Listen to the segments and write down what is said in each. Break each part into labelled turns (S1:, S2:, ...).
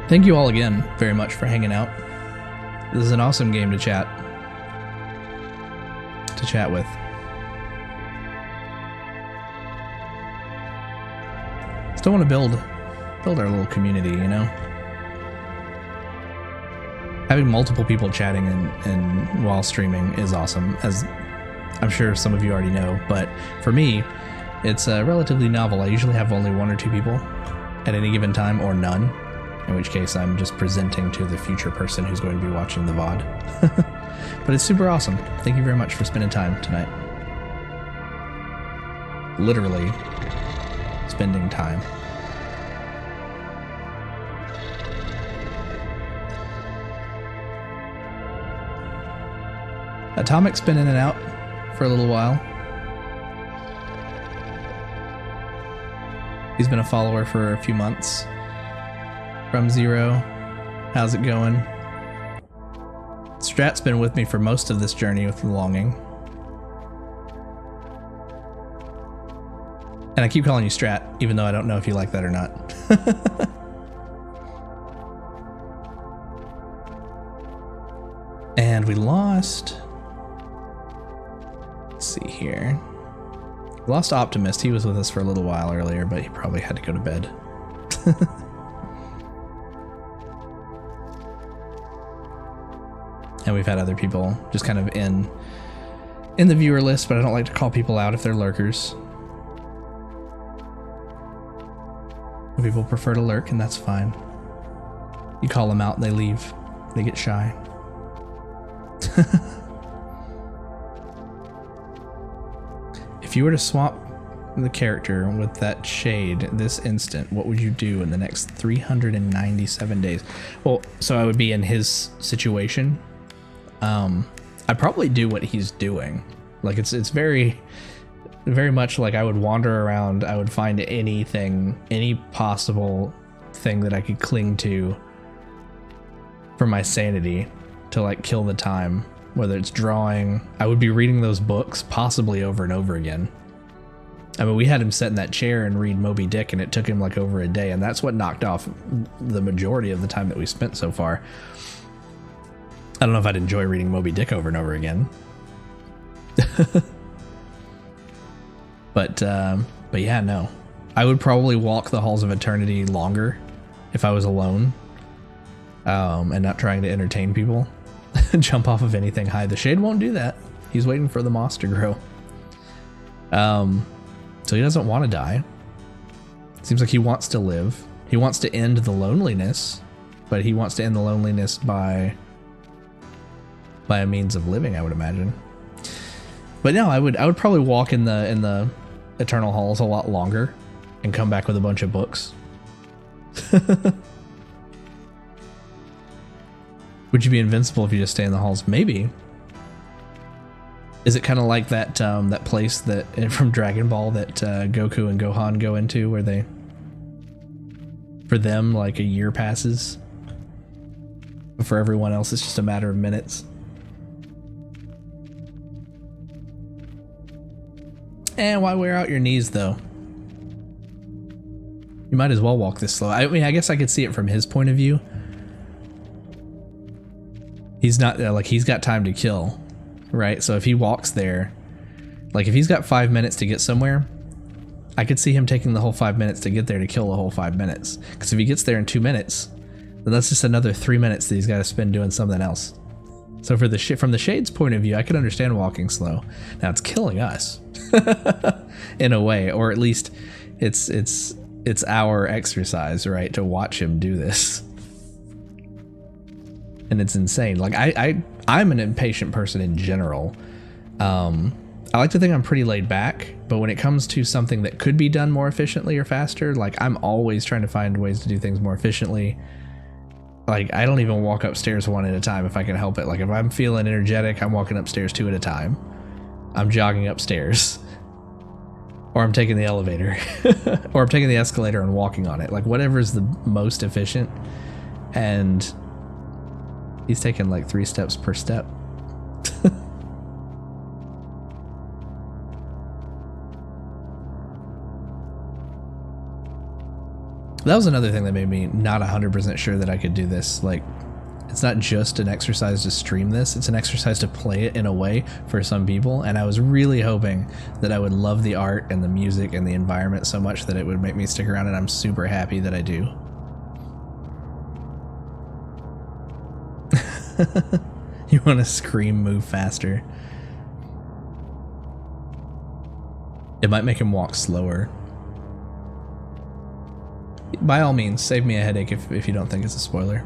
S1: Thank you all again very much for hanging out. This is an awesome game to chat with. Still want to build our little community, you know? Having multiple people chatting and while streaming is awesome, as I'm sure some of you already know, but for me, it's relatively novel. I usually have only 1 or 2 people at any given time, or none, in which case I'm just presenting to the future person who's going to be watching the VOD. But it's super awesome. Thank you very much for spending time tonight. Literally spending time. Atomic's been in and out for a little while. He's been a follower for a few months. From Zero, how's it going? Strat's been with me for most of this journey with the longing. And I keep calling you Strat, even though I don't know if you like that or not. And we lost... Let's see here. We lost Optimist. He was with us for a little while earlier, but he probably had to go to bed. And we've had other people just kind of in the viewer list, but I don't like to call people out if they're lurkers. People prefer to lurk, and that's fine. You call them out and they leave. They get shy. If you were to swap the character with that shade this instant, what would you do in the next 397 days? Well, so I would be in his situation. I'd probably do what he's doing. Like it's very, very much like I would wander around. I would find anything, any possible thing that I could cling to for my sanity to like kill the time. Whether it's drawing, I would be reading those books possibly over and over again. I mean, we had him sit in that chair and read Moby Dick, and it took him like over a day, and that's what knocked off the majority of the time that we spent so far. I don't know if I'd enjoy reading Moby Dick over and over again. But yeah, no. I would probably walk the halls of eternity longer if I was alone, and not trying to entertain people. Jump off of anything high. The shade won't do that. He's waiting for the moss to grow. So he doesn't want to die. Seems like he wants to live. He wants to end the loneliness, but he wants to end the loneliness by a means of living, I would imagine. But no, I would probably walk in the eternal halls a lot longer and come back with a bunch of books. Would you be invincible if you just stay in the halls? Maybe. Is it kind of like that that place that from Dragon Ball that Goku and Gohan go into, where they, for them, like a year passes, but for everyone else it's just a matter of minutes? And why wear out your knees though? You might as well walk this slow. I mean, I guess I could see it from his point of view. He's not like he's got time to kill, right? So if he walks there, like if he's got 5 minutes to get somewhere, I could see him taking the whole 5 minutes to get there to kill the whole 5 minutes. Because if he gets there in 2 minutes, then that's just another 3 minutes that he's got to spend doing something else. So for the from the Shade's point of view, I could understand walking slow. Now it's killing us in a way, or at least it's our exercise, right? To watch him do this. And it's insane. Like I'm an impatient person in general. I like to think I'm pretty laid back, but when it comes to something that could be done more efficiently or faster, like I'm always trying to find ways to do things more efficiently. Like I don't even walk upstairs one at a time if I can help it. Like if I'm feeling energetic, I'm walking upstairs 2 at a time. I'm jogging upstairs. Or I'm taking the elevator. Or I'm taking the escalator and walking on it. Like whatever's the most efficient. And he's taking like 3 steps per step. That was another thing that made me not 100% sure that I could do this. Like, it's not just an exercise to stream this, it's an exercise to play it in a way for some people, and I was really hoping that I would love the art and the music and the environment so much that it would make me stick around, and I'm super happy that I do. You want to scream, move faster. It might make him walk slower. By all means, save me a headache if you don't think it's a spoiler.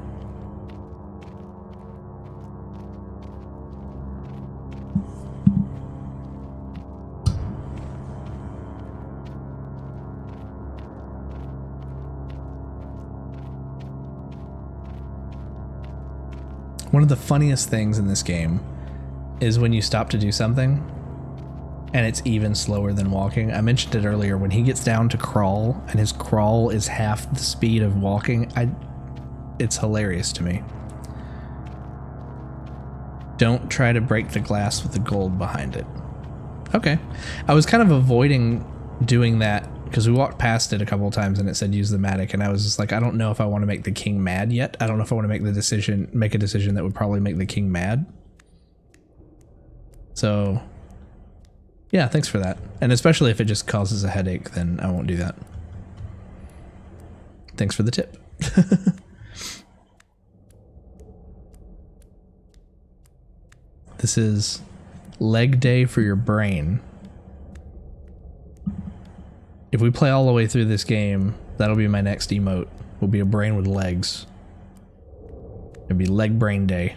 S1: One of the funniest things in this game is when you stop to do something and it's even slower than walking. I mentioned it earlier, when he gets down to crawl and his crawl is half the speed of walking, it's hilarious to me. Don't try to break the glass with the gold behind it. Okay. I was kind of avoiding doing that because we walked past it a couple of times and it said use the Matic, and I was just like, I don't know if I want to make the king mad yet. I don't know if I want to make a decision that would probably make the king mad. So yeah, thanks for that. And especially if it just causes a headache, then I won't do that. Thanks for the tip. This is leg day for your brain. If we play all the way through this game, that'll be my next emote. Will be a brain with legs. It'll be leg brain day.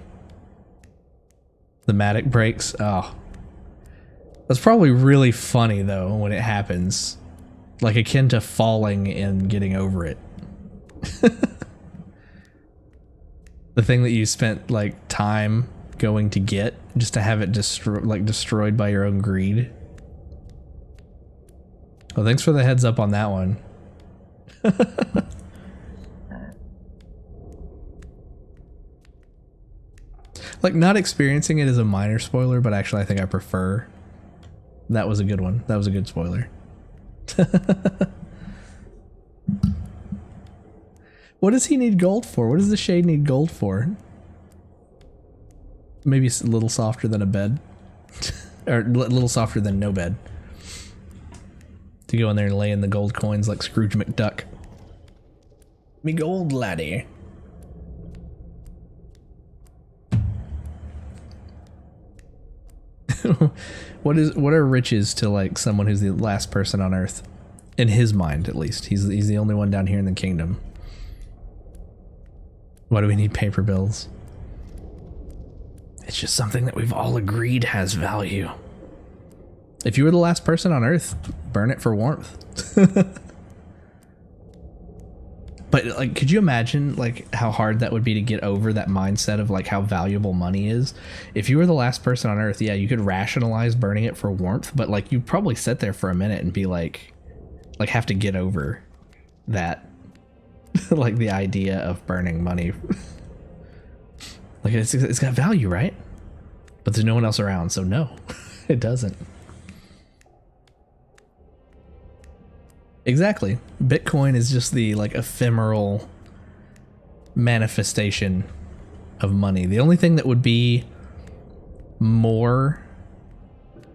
S1: The Matic breaks. Oh. That's probably really funny though when it happens. Like akin to falling and getting over it. The thing that you spent like time going to get just to have it destroyed by your own greed. Well, thanks for the heads up on that one. Like, not experiencing it is a minor spoiler, but actually I think I prefer. That was a good one. That was a good spoiler. What does he need gold for? What does the shade need gold for? Maybe it's a little softer than a bed. Or a little softer than no bed. To go in there and lay in the gold coins like Scrooge McDuck. Me gold laddie. What are riches to like someone who's the last person on Earth? In his mind, at least. He's the only one down here in the kingdom. Why do we need paper bills? It's just something that we've all agreed has value. If you were the last person on Earth, burn it for warmth. But like, could you imagine like how hard that would be to get over that mindset of like how valuable money is? If you were the last person on Earth, yeah, you could rationalize burning it for warmth, but like you'd probably sit there for a minute and be like have to get over that, like the idea of burning money. Like it's got value, right? But there's no one else around, so no, it doesn't. Exactly. Bitcoin is just the like ephemeral manifestation of money. The only thing that would be more,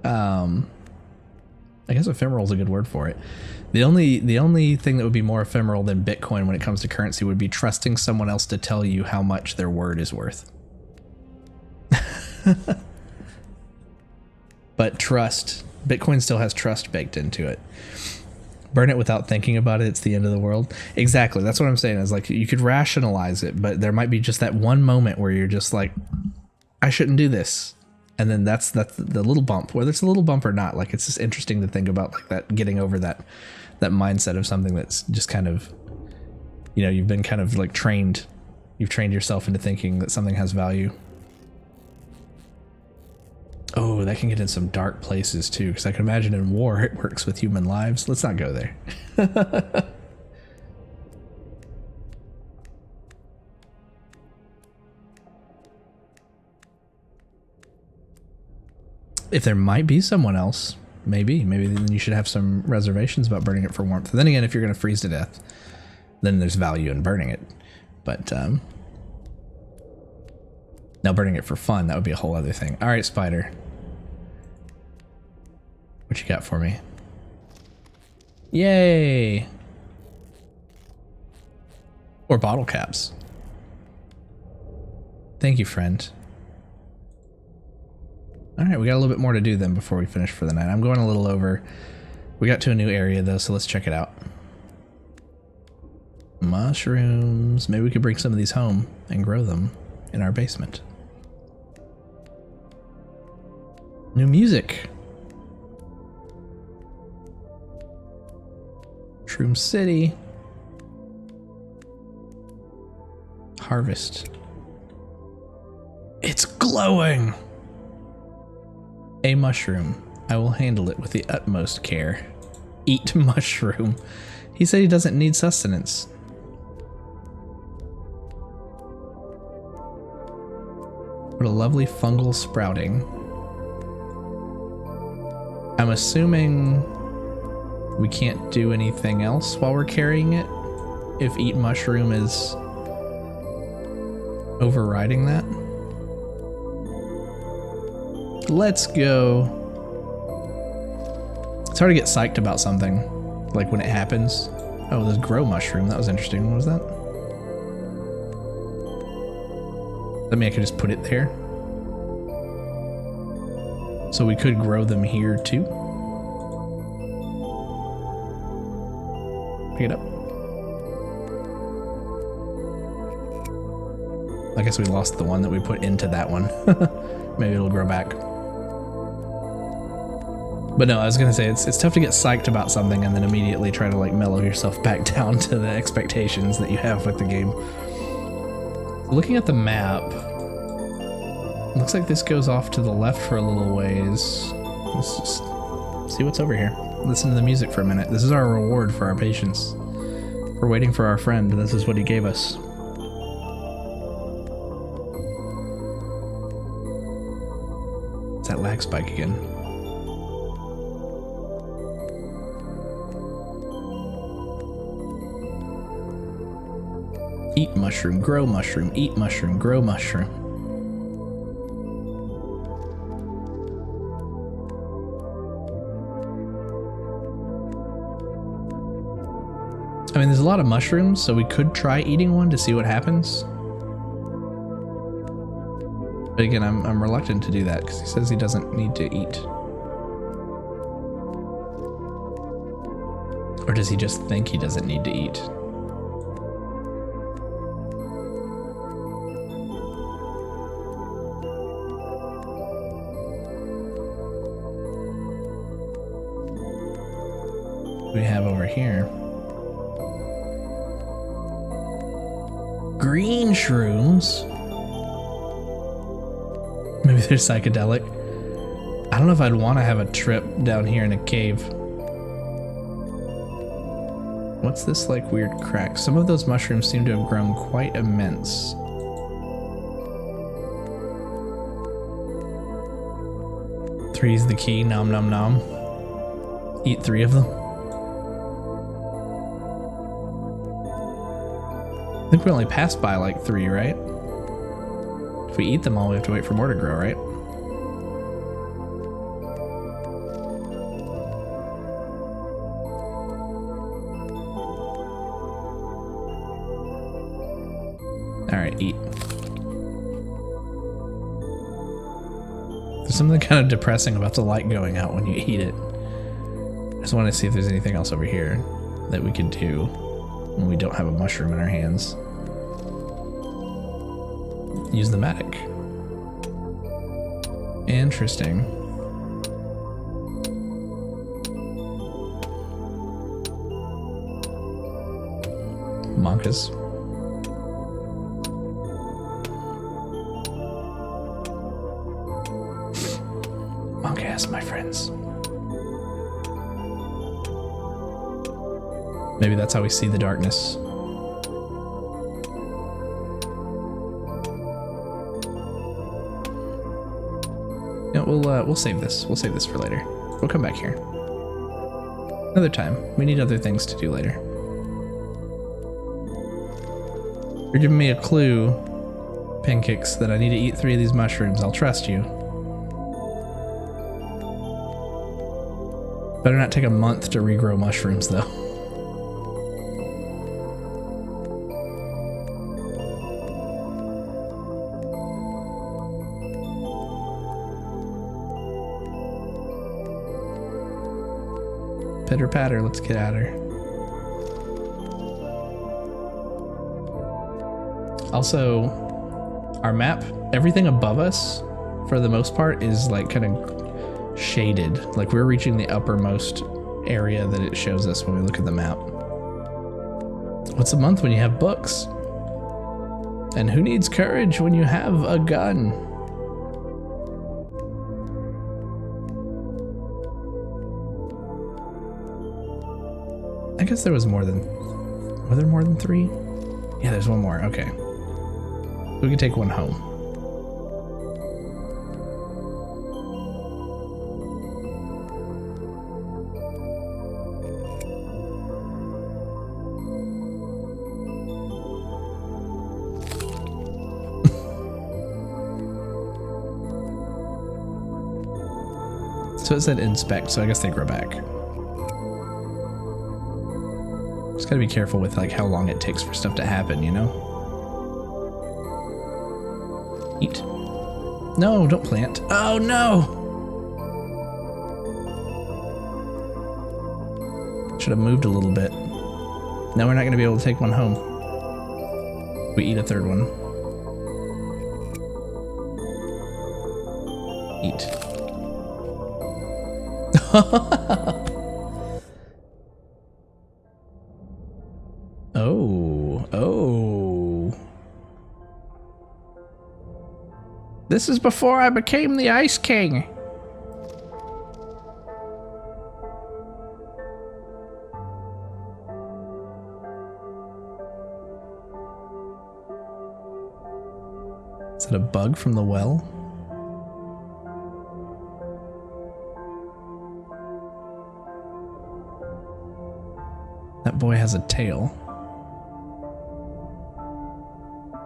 S1: I guess ephemeral is a good word for it. The only thing that would be more ephemeral than Bitcoin when it comes to currency would be trusting someone else to tell you how much their word is worth. But trust, Bitcoin still has trust baked into it. Burn it without thinking about it, it's the end of the world. Exactly, that's what I'm saying, is like you could rationalize it, but there might be just that one moment where you're just like, I shouldn't do this. And then that's the little bump, whether it's a little bump or not. Like, it's just interesting to think about like that, getting over that mindset of something that's just kind of, you know, you've been kind of like trained, you've trained yourself into thinking that something has value. Oh, that can get in some dark places too, because I can imagine in war it works with human lives. Let's not go there. If there might be someone else, maybe then you should have some reservations about burning it for warmth. Then again, if you're going to freeze to death, then there's value in burning it. But now burning it for fun, that would be a whole other thing. All right, spider. What you got for me? Yay! Or bottle caps. Thank you, friend. All right, we got a little bit more to do then before we finish for the night. I'm going a little over. We got to a new area though, so let's check it out. Mushrooms. Maybe we could bring some of these home and grow them in our basement. New music. Shroom City. Harvest. It's glowing! A mushroom. I will handle it with the utmost care. Eat mushroom. He said he doesn't need sustenance. What a lovely fungal sprouting. I'm assuming we can't do anything else while we're carrying it if eat mushroom is overriding that. Let's go. It's hard to get psyched about something, like when it happens. Oh, this grow mushroom. That was interesting. What was that? I mean, I could just put it there. So we could grow them here too. Pick it up. I guess we lost the one that we put into that one. Maybe it'll grow back. But no, I was gonna say it's tough to get psyched about something and then immediately try to like mellow yourself back down to the expectations that you have with the game. Looking at the map, it looks like this goes off to the left for a little ways. Let's just see what's over here. Listen to the music for a minute. This is our reward for our patience. We're waiting for our friend. This is what he gave us. It's that lag spike again. Eat mushroom, grow mushroom, eat mushroom, grow mushroom. I mean, there's a lot of mushrooms, so we could try eating one to see what happens. But again, I'm reluctant to do that because he says he doesn't need to eat. Or does he just think he doesn't need to eat? We have over here green shrooms. Maybe they're psychedelic. I don't know if I'd want to have a trip down here in a cave. What's this like weird crack? Some of those mushrooms seem to have grown quite immense. Three's the key. Nom nom nom. Eat 3 of them. I think we only passed by like 3, right? If we eat them all, we have to wait for more to grow, right? All right, eat. There's something kind of depressing about the light going out when you eat it. I just want to see if there's anything else over here that we could do when we don't have a mushroom in our hands. Use the matic. Interesting. Monkas. Monkas, my friends. Maybe that's how we see the darkness. Yeah, we'll save this. We'll save this for later. We'll come back here. Another time. We need other things to do later. You're giving me a clue, Pancakes, that I need to eat 3 of these mushrooms. I'll trust you. Better not take a month to regrow mushrooms, though. Pitter patter, let's get at her. Also, our map, everything above us, for the most part, is like kind of shaded. Like we're reaching the uppermost area that it shows us when we look at the map. What's a month when you have books? And who needs courage when you have a gun? I guess there was more than... Were there more than 3? Yeah, there's one more. Okay. We can take one home. So it said inspect, so I guess they grow back. Just gotta be careful with like how long it takes for stuff to happen, you know? Eat. No, don't plant. Oh no! Should have moved a little bit. Now we're not gonna be able to take one home. We eat a 3rd one. Eat. Oh. This is before I became the Ice King. Is that a bug from the well? That boy has a tail.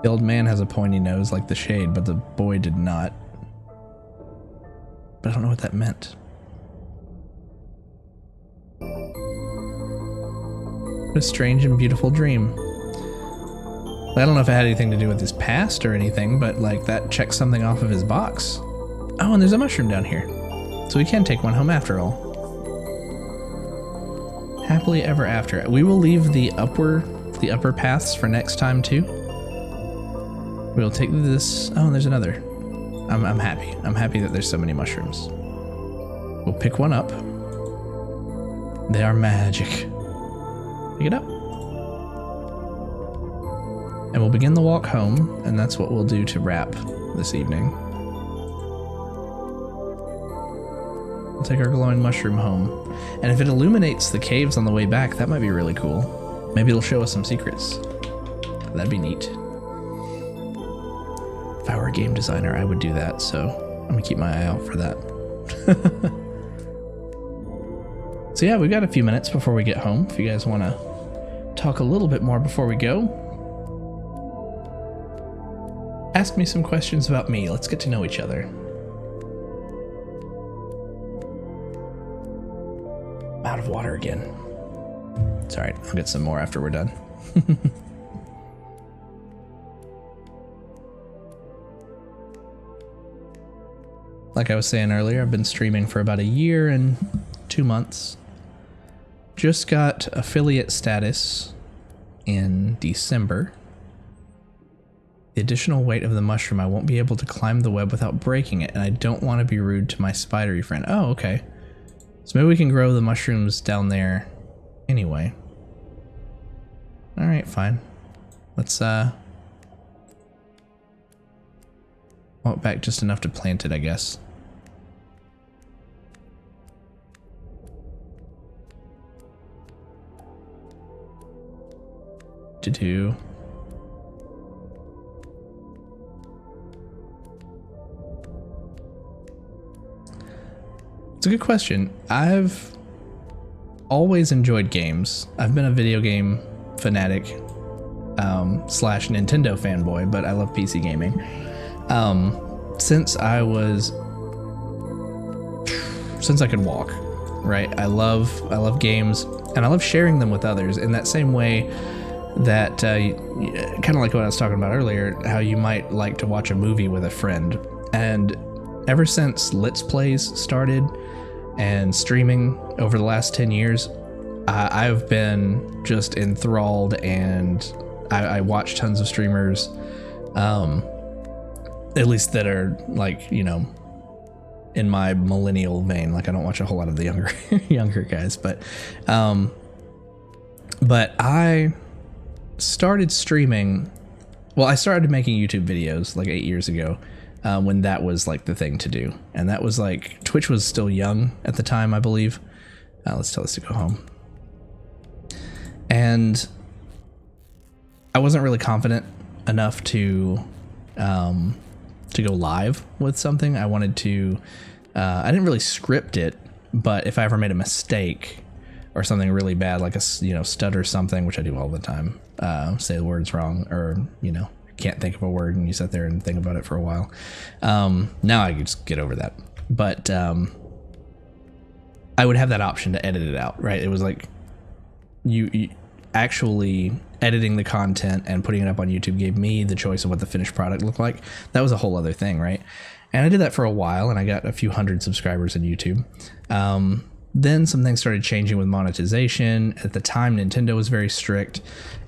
S1: The old man has a pointy nose like the shade, but the boy did not. But I don't know what that meant. What a strange and beautiful dream. I don't know if it had anything to do with his past or anything, but like that checks something off of his box. Oh, and there's a mushroom down here. So we can take one home after all. Happily ever after. We will leave the upper paths for next time too. We'll take this. Oh, and there's another. I'm happy. I'm happy that there's so many mushrooms. We'll pick one up. They are magic. Pick it up. And we'll begin the walk home, and that's what we'll do to wrap this evening. We'll take our glowing mushroom home. And if it illuminates the caves on the way back, that might be really cool. Maybe it'll show us some secrets. That'd be neat. If I were a game designer, I would do that, so I'm gonna keep my eye out for that. So yeah, we've got a few minutes before we get home. If you guys want to talk a little bit more before we go, ask me some questions about me. Let's get to know each other. I'm out of water again. It's alright, I'll get some more after we're done. Like I was saying earlier, I've been streaming for about a year and 2 months. Just got affiliate status in December. The additional weight of the mushroom, I won't be able to climb the web without breaking it, and I don't want to be rude to my spidery friend. Oh, okay. So maybe we can grow the mushrooms down there anyway. Alright, fine. Let's, walk back just enough to plant it, I guess. To do. It's a good question. I've always enjoyed games. I've been a video game fanatic slash Nintendo fanboy, but I love PC gaming. Since I could walk, right? I love games, and I love sharing them with others in that same way that kind of like what I was talking about earlier, how you might like to watch a movie with a friend. And ever since Let's Plays started and streaming over the last 10 years, I've been just enthralled, and I watch tons of streamers, at least that are like, you know, in my millennial vein. Like I don't watch a whole lot of the younger guys, but I started streaming. Well, I started making YouTube videos like 8 years ago, when that was like the thing to do. And that was like, Twitch was still young at the time, I believe. Let's tell this to go home. And I wasn't really confident enough to go live with something. I wanted to, I didn't really script it, but if I ever made a mistake or something really bad, like stutter something, which I do all the time, say the words wrong, or, can't think of a word and you sit there and think about it for a while. Now I can just get over that. But I would have that option to edit it out, right? It was like you actually editing the content and putting it up on YouTube gave me the choice of what the finished product looked like. That was a whole other thing, right? And I did that for a while, and I got a few hundred subscribers on YouTube. Then some things started changing with monetization. At the time, Nintendo was very strict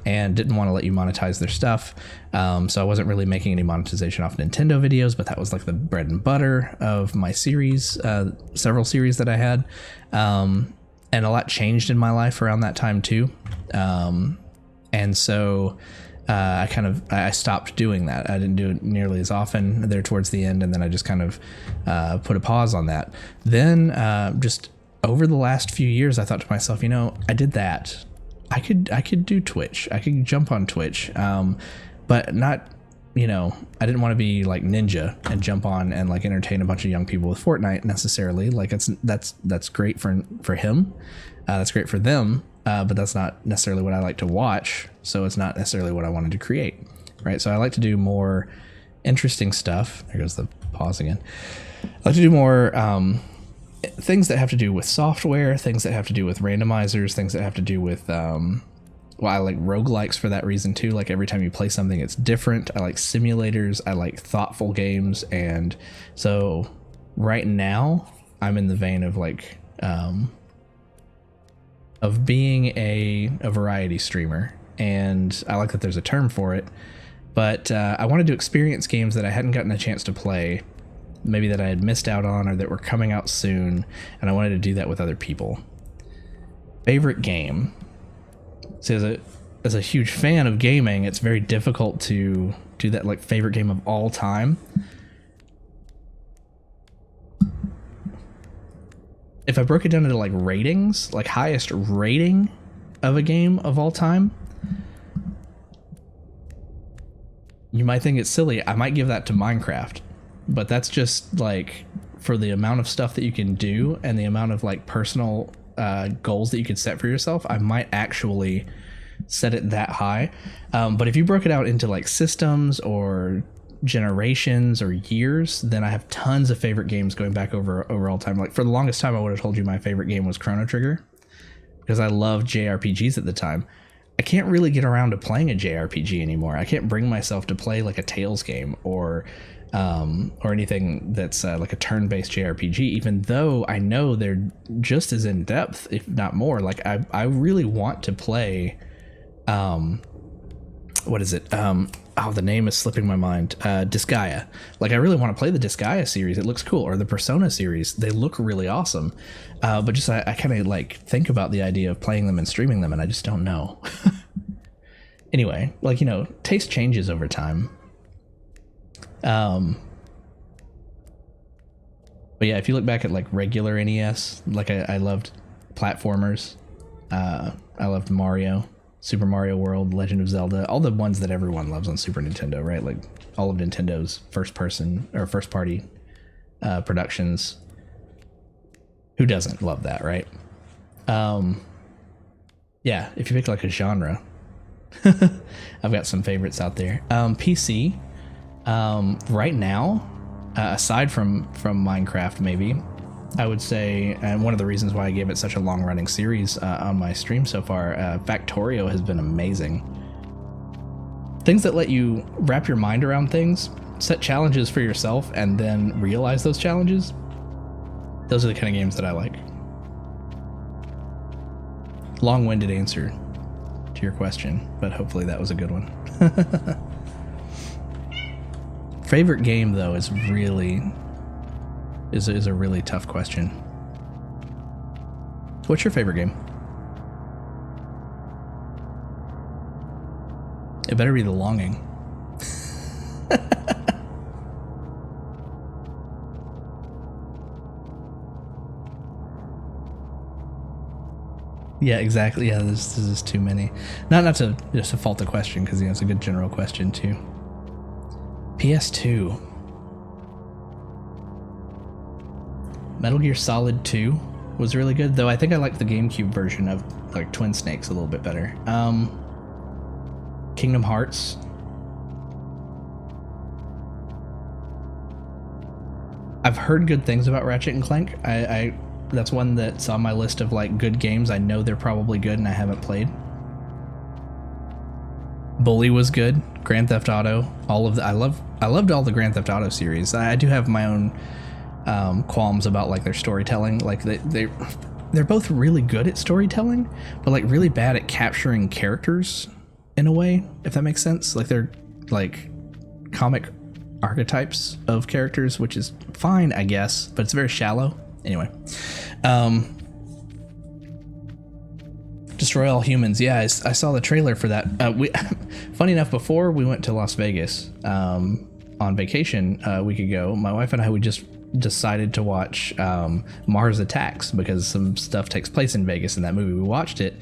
S1: and didn't want to let you monetize their stuff. So I wasn't really making any monetization off Nintendo videos, but that was like the bread and butter of my series, several series that I had. And a lot changed in my life around that time too. And so I stopped doing that. I didn't do it nearly as often there towards the end, and then I just kind of put a pause on that. Then just over the last few years, I thought to myself, I did that. I could do Twitch. I could jump on Twitch, but not, I didn't want to be like Ninja and jump on and like entertain a bunch of young people with Fortnite necessarily. Like that's great for him. That's great for them. But that's not necessarily what I like to watch. So it's not necessarily what I wanted to create. Right. So I like to do more interesting stuff. There goes the pause again. I like to do more, things that have to do with software, things that have to do with randomizers, things that have to do with, I like roguelikes for that reason too. Like every time you play something, it's different. I like simulators. I like thoughtful games. And so right now I'm in the vein of like, of being a variety streamer. And I like that there's a term for it, but I wanted to experience games that I hadn't gotten a chance to play, maybe that I had missed out on or that were coming out soon. And I wanted to do that with other people. Favorite game. So as a huge fan of gaming, it's very difficult to do that, like favorite game of all time. If I broke it down into like ratings, like highest rating of a game of all time, you might think it's silly. I might give that to Minecraft, but that's just like for the amount of stuff that you can do and the amount of like personal goals that you could set for yourself. I might actually set it that high. But if you broke it out into like systems or generations or years, then I have tons of favorite games going back over all time. Like for the longest time, I would have told you my favorite game was Chrono Trigger because I loved JRPGs at the time. I can't really get around to playing a JRPG anymore. I can't bring myself to play like a Tales game or anything that's like a turn-based JRPG, even though I know they're just as in depth, if not more. Like I really want to play, what is it? The name is slipping my mind. Disgaea. Like I really want to play the Disgaea series. It looks cool. Or the Persona series. They look really awesome. But just I kind of like think about the idea of playing them and streaming them, and I just don't know. Anyway, like, taste changes over time. But yeah, if you look back at like regular NES, like I loved platformers. I loved Mario, Super Mario World, Legend of Zelda, all the ones that everyone loves on Super Nintendo, right? Like all of Nintendo's first party productions. Who doesn't love that, right? Yeah, if you pick like a genre, I've got some favorites out there. PC, right now, aside from Minecraft, maybe, I would say, and one of the reasons why I gave it such a long-running series on my stream so far, Factorio has been amazing. Things that let you wrap your mind around things, set challenges for yourself, and then realize those challenges. Those are the kind of games that I like. Long-winded answer to your question, but hopefully that was a good one. Favorite game, though, is a really tough question. What's your favorite game? It better be The Longing. Yeah, exactly. Yeah, this is too many. Not to just to fault the question, because it's a good general question too. PS2. Metal Gear Solid 2 was really good, though I think I liked the GameCube version of like Twin Snakes a little bit better. Kingdom Hearts. I've heard good things about Ratchet and Clank. I that's one that's on my list of like good games. I know they're probably good and I haven't played. Bully was good. Grand Theft Auto, all of the I loved all the Grand Theft Auto series. I do have my own qualms about like their storytelling. Like they're both really good at storytelling, but like really bad at capturing characters in a way, if that makes sense. Like they're like comic archetypes of characters, which is fine, I guess, but it's very shallow. Anyway, Destroy All Humans. Yeah, I saw the trailer for that. Funny enough, before we went to Las Vegas on vacation a week ago, my wife and I, we just decided to watch Mars Attacks because some stuff takes place in Vegas in that movie. We watched it,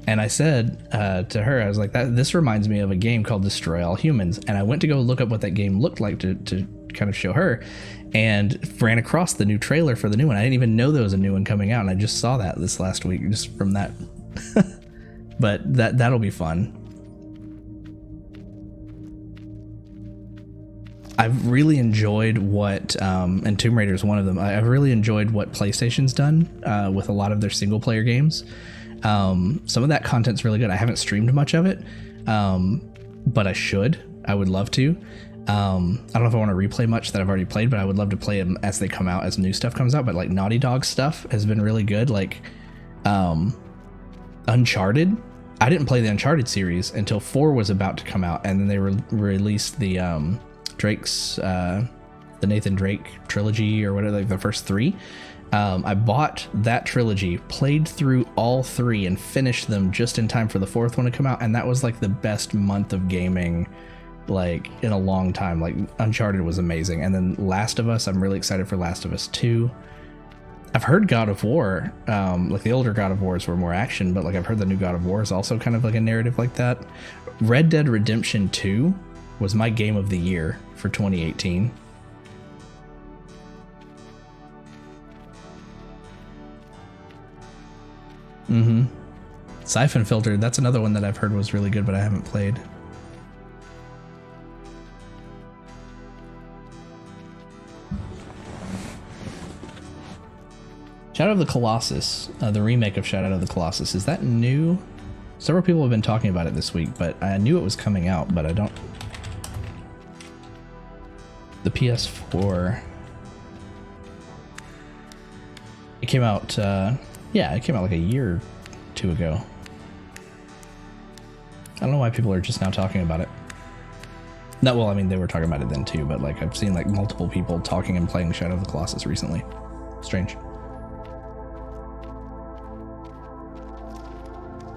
S1: and I said to her, I was like, this reminds me of a game called Destroy All Humans. And I went to go look up what that game looked like to kind of show her, and ran across the new trailer for the new one. I didn't even know there was a new one coming out, and I just saw that this last week just from that. But that'll be fun. I've really enjoyed what, and Tomb Raider is one of them. I've really enjoyed what PlayStation's done with a lot of their single player games. Some of that content's really good. I haven't streamed much of it, but I should. I would love to. I don't know if I want to replay much that I've already played, but I would love to play them as they come out, as new stuff comes out. But like Naughty Dog stuff has been really good. Like Uncharted. I didn't play the Uncharted series until 4 was about to come out, and then they released the Drake's the Nathan Drake trilogy or whatever, like the first 3. I bought that trilogy, played through all 3, and finished them just in time for the 4th one to come out, and that was like the best month of gaming like in a long time. Like Uncharted was amazing, and then Last of Us, I'm really excited for Last of Us 2. I've heard God of War, like the older God of Wars were more action, but like I've heard the new God of War is also kind of like a narrative like that. Red Dead Redemption 2 was my game of the year for 2018. Siphon Filter, that's another one that I've heard was really good, but I haven't played. Shadow of the Colossus, the remake of Shadow of the Colossus, is that new? Several people have been talking about it this week, but I knew it was coming out, but I don't... The PS4... It came out, yeah, it came out like a year or 2 ago. I don't know why people are just now talking about it. No, well, I mean, they were talking about it then too, but like I've seen like multiple people talking and playing Shadow of the Colossus recently. Strange.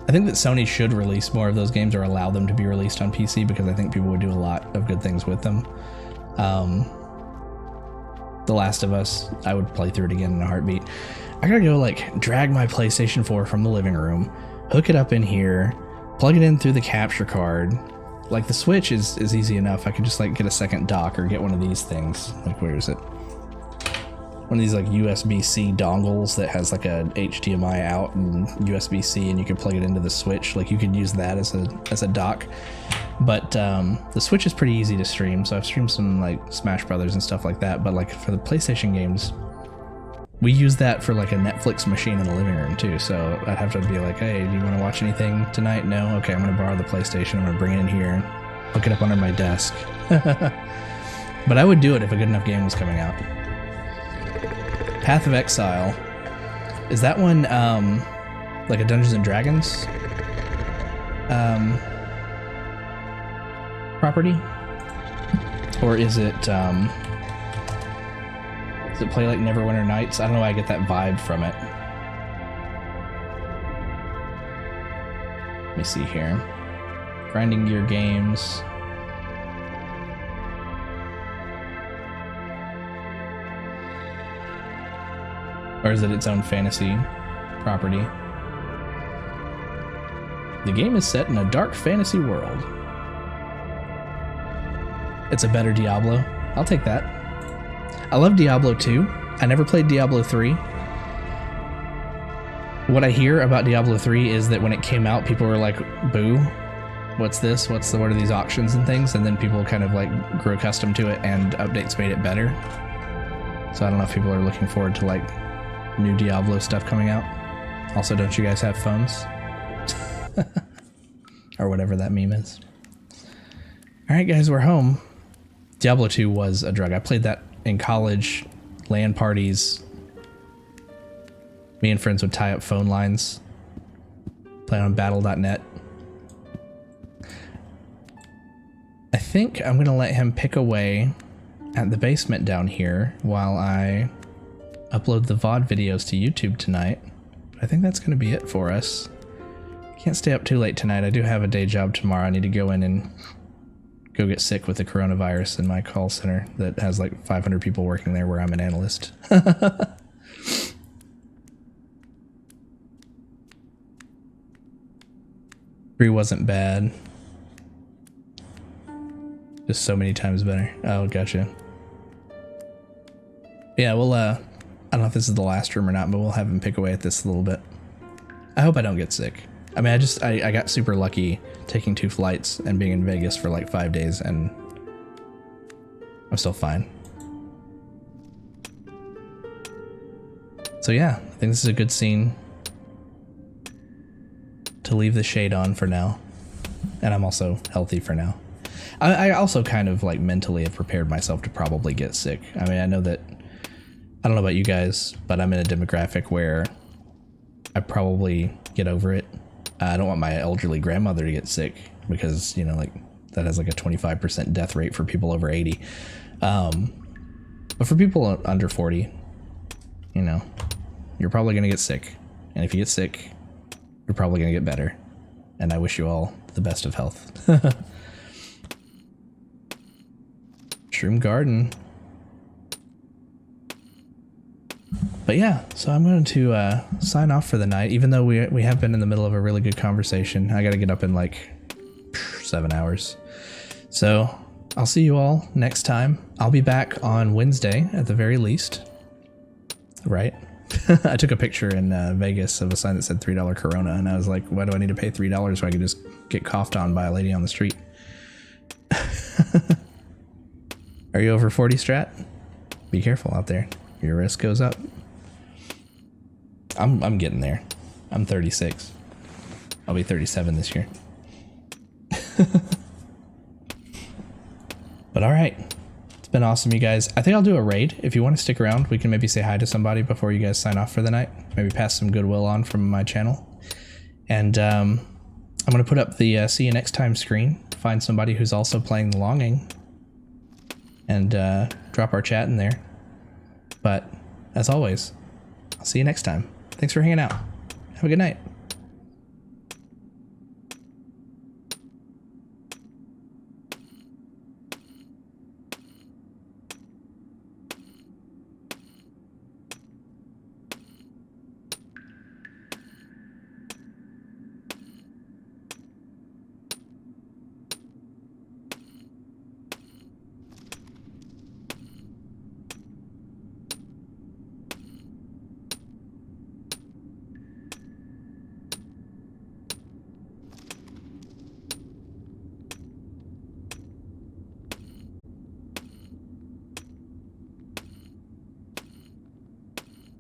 S1: I think that Sony should release more of those games or allow them to be released on PC, because I think people would do a lot of good things with them. The Last of Us, I would play through it again in a heartbeat. I gotta go like drag my PlayStation 4 from the living room, hook it up in here, plug it in through the capture card. Like the Switch is easy enough. I could just like get a second dock or get one of these things. Like, where is it? one of these like USB-C dongles that has like a HDMI out and USB-C, and you can plug it into the Switch. Like you could use that as a dock. But the Switch is pretty easy to stream, so I've streamed some like Smash Brothers and stuff like that. But like for the PlayStation games, we use that for like a Netflix machine in the living room too. So I'd have to be like, hey, do you want to watch anything tonight? No? Okay, I'm going to borrow the PlayStation. I'm going to bring it in here and hook it up under my desk. But I would do it if a good enough game was coming out. Path of Exile. Is that one like a Dungeons and Dragons property? Or is it does it play like Neverwinter Nights? I don't know why I get that vibe from it. Let me see here. Grinding Gear Games. Or is it its own fantasy property? The game is set in a dark fantasy world. It's a better Diablo. I'll take that. I love Diablo 2. I never played Diablo 3. What I hear about Diablo 3 is that when it came out, people were like, boo, what's this? What are these auctions and things? And then people kind of like grew accustomed to it and updates made it better. So I don't know if people are looking forward to like new Diablo stuff coming out. Also, don't you guys have phones? Or whatever that meme is. Alright guys, we're home. Diablo 2 was a drug. I played that in college, LAN parties. Me and friends would tie up phone lines, play on battle.net. I think I'm gonna let him pick away at the basement down here while I upload the VOD videos to YouTube tonight. I think that's gonna be it for us. Can't stay up too late tonight. I do have a day job tomorrow. I need to go in and go get sick with the coronavirus in my call center that has like 500 people working there where I'm an analyst. 3 wasn't bad. Just so many times better. Oh, gotcha. Yeah, well, I don't know if this is the last room or not, but we'll have him pick away at this a little bit. I hope I don't get sick. I mean, I got super lucky taking 2 flights and being in Vegas for like 5 days, and I'm still fine. So yeah, I think this is a good scene to leave the shade on for now. And I'm also healthy for now. I also kind of like mentally have prepared myself to probably get sick. I mean, I know that, I don't know about you guys, but I'm in a demographic where I probably get over it. I don't want my elderly grandmother to get sick because, you know, like that has like a 25% death rate for people over 80. But for people under 40, you know, you're probably going to get sick. And if you get sick, you're probably going to get better. And I wish you all the best of health. Shroom Garden. But yeah, so I'm going to sign off for the night, even though we have been in the middle of a really good conversation. I got to get up in like 7 hours. So I'll see you all next time. I'll be back on Wednesday at the very least. Right? I took a picture in Vegas of a sign that said $3 Corona, and I was like, why do I need to pay $3 so I could just get coughed on by a lady on the street? Are you over 40, Strat? Be careful out there. Your risk goes up. I'm getting there. I'm 36. I'll be 37 this year. But all right. It's been awesome, you guys. I think I'll do a raid. If you want to stick around, we can maybe say hi to somebody before you guys sign off for the night. Maybe pass some goodwill on from my channel. And I'm going to put up the see you next time screen. Find somebody who's also playing The Longing. And drop our chat in there. But as always, I'll see you next time. Thanks for hanging out. Have a good night.